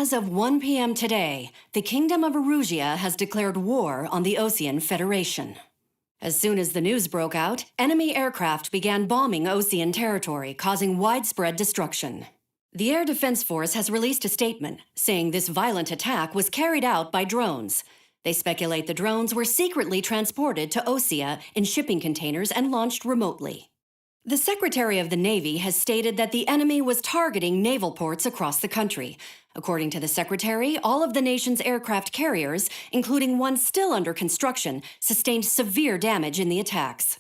As of 1 p.m. today, the Kingdom of Erusia has declared war on the Osean Federation. As soon as the news broke out, enemy aircraft began bombing Osean territory, causing widespread destruction. The Air Defense Force has released a statement saying this violent attack was carried out by drones. They speculate the drones were secretly transported to Osea in shipping containers and launched remotely. The Secretary of the Navy has stated that the enemy was targeting naval ports across the country. According to the Secretary, all of the nation's aircraft carriers, including one still under construction, sustained severe damage in the attacks.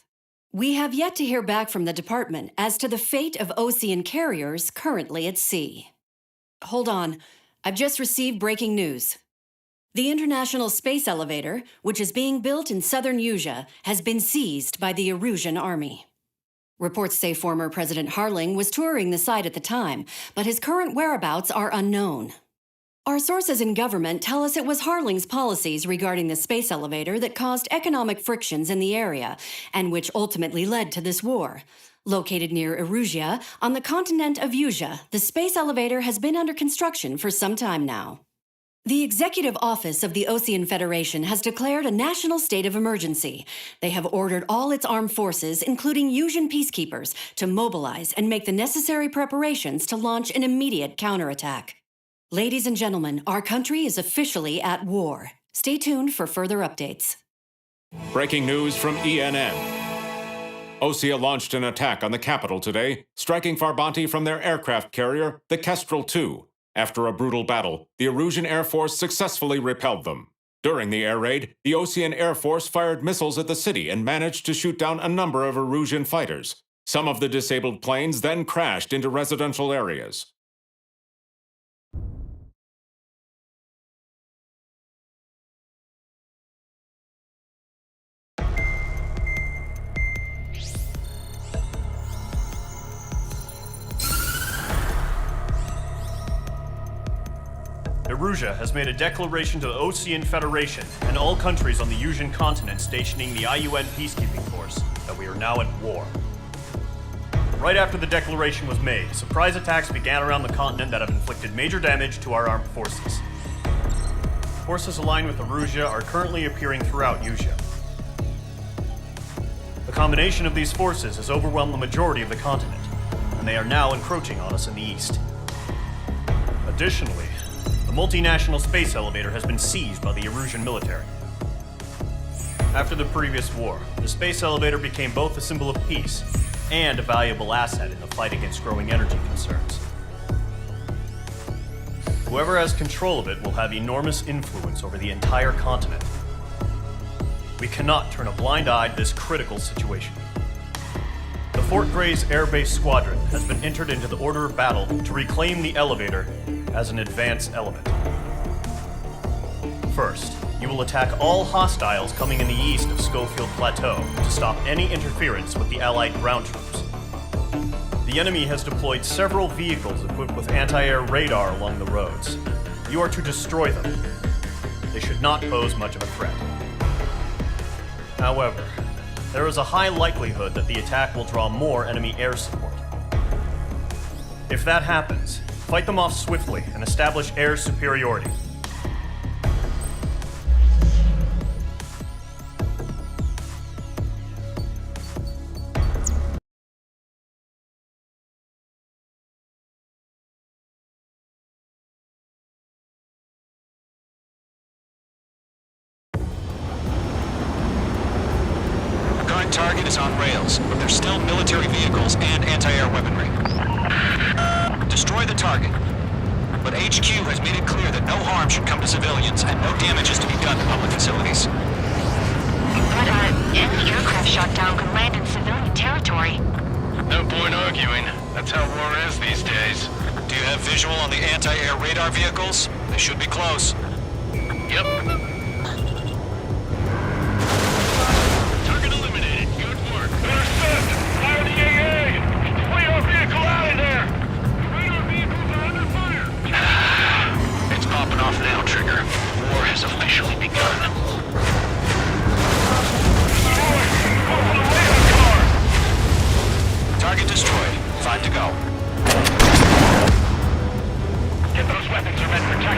We have yet to hear back from the department as to the fate of Osean carriers currently at sea. Hold on, I've just received breaking news. The International Space Elevator, which is being built in southern Erusia, has been seized by the Erusian army. Reports say former President Harling was touring the site at the time, but his current whereabouts are unknown. Our sources in government tell us it was Harling's policies regarding the space elevator that caused economic frictions in the area, and which ultimately led to this war. Located near Erusia, on the continent of Erusia, the space elevator has been under construction for some time now. The Executive Office of the Osean Federation has declared a national state of emergency. They have ordered all its armed forces, including Erusian peacekeepers, to mobilize and make the necessary preparations to launch an immediate counterattack. Ladies and gentlemen, our country is officially at war. Stay tuned for further updates. Breaking news from ENN. Osea launched an attack on the capital today, striking Farbanti from their aircraft carrier, the Kestrel II. After a brutal battle, the Erusian Air Force successfully repelled them. During the air raid, the Osean Air Force fired missiles at the city and managed to shoot down a number of Erusian fighters. Some of the disabled planes then crashed into residential areas. Erusia has made a declaration to the Osean Federation and all countries on the Erusian continent stationing the IUN peacekeeping force that we are now at war. Right after the declaration was made, surprise attacks began around the continent that have inflicted major damage to our armed forces. Forces aligned with Erusia are currently appearing throughout Erusia. The combination of these forces has overwhelmed the majority of the continent, and they are now encroaching on us in the east. Additionally, the multinational space elevator has been seized by the Erusian military. After the previous war, the space elevator became both a symbol of peace and a valuable asset in the fight against growing energy concerns. Whoever has control of it will have enormous influence over the entire continent. We cannot turn a blind eye to this critical situation. The Fort Gray's Air Base Squadron has been entered into the order of battle to reclaim the elevator as an advance element. First, you will attack all hostiles coming in the east of Schofield Plateau to stop any interference with the Allied ground troops. The enemy has deployed several vehicles equipped with anti-air radar along the roads. You are to destroy them. They should not pose much of a threat. However, there is a high likelihood that the attack will draw more enemy air support. If that happens, fight them off swiftly and establish air superiority. Current target is on rails, but there's still military vehicles and anti-air weaponry. Destroy the target, but HQ has made it clear that no harm should come to civilians and no damage is to be done to public facilities. But any aircraft shot down could land in civilian territory. No point arguing. That's how war is these days. Do you have visual on the anti-air radar vehicles? They should be close. Yep. Target eliminated. Good work. Intercept! Fire the AA! Radar vehicle out of there! Radar vehicles are under fire! It's popping off now, Trigger. War has officially begun. Go for the radar car! Target destroyed. 5 to go. Get those weapons or men protect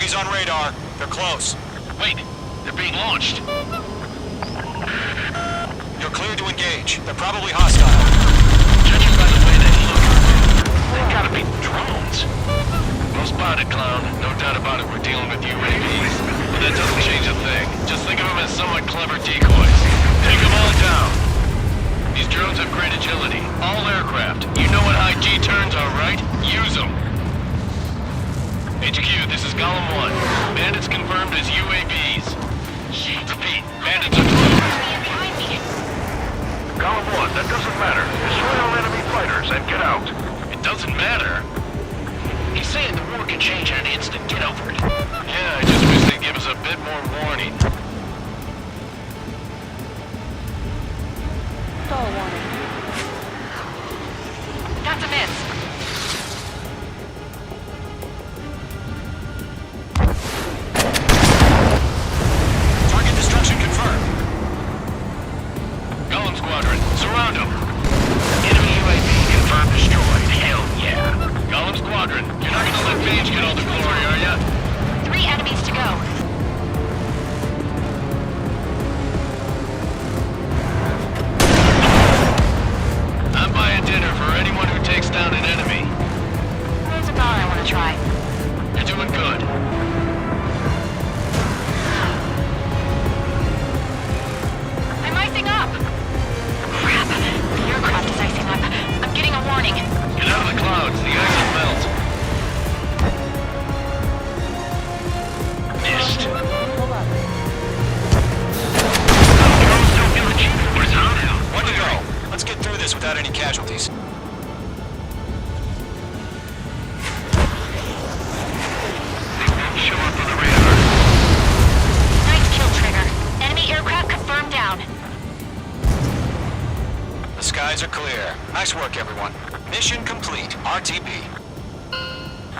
Bogies on radar. They're close. Wait, they're being launched. You're cleared to engage. They're probably hostile. Judging by the way they look, they've gotta be drones. Well spotted, clown. No doubt about it, we're dealing with UAVs. But that doesn't change a thing. Just think of them as somewhat clever decoys. Take them all down. These drones have great agility. All aircraft. You know what high G turns are, right? Use them. HQ, this is Golem 1. Bandits confirmed as UAVs. Repeat, bandits are Behind me. Golem 1, that doesn't matter. Destroy all enemy fighters and get out. It doesn't matter? He's saying the war can change in an instant. Get over it. Yeah, I just wish they'd give us a bit more warning. That's a miss. Target destruction confirmed. Golem Squadron, surround them. Enemy UAV confirmed destroyed. Hell yeah. Golem Squadron, you're not gonna let Phage get all the glory, are ya? 3 enemies to go. I'm buying dinner for anyone who takes down an enemy. There's a bar I want to try. You're doing good. I'm icing up. Crap. The aircraft is icing up. I'm getting a warning. Get out of the clouds, the ice will melt. Missed. Drones don't feel the G force, huh? One to go. Let's get through this without any casualties. They won't show up on the radar. Nice kill, Trigger. Enemy aircraft confirmed down. The skies are clear. Nice work, everyone. Mission complete. RTB.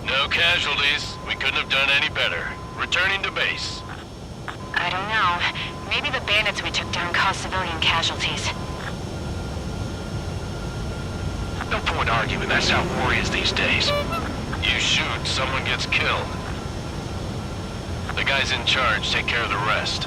No casualties. We couldn't have done any better. Returning to base. I don't know. Maybe the bandits we took down caused civilian casualties. No point arguing. That's how war is these days. You shoot, someone gets killed. The guys in charge take care of the rest.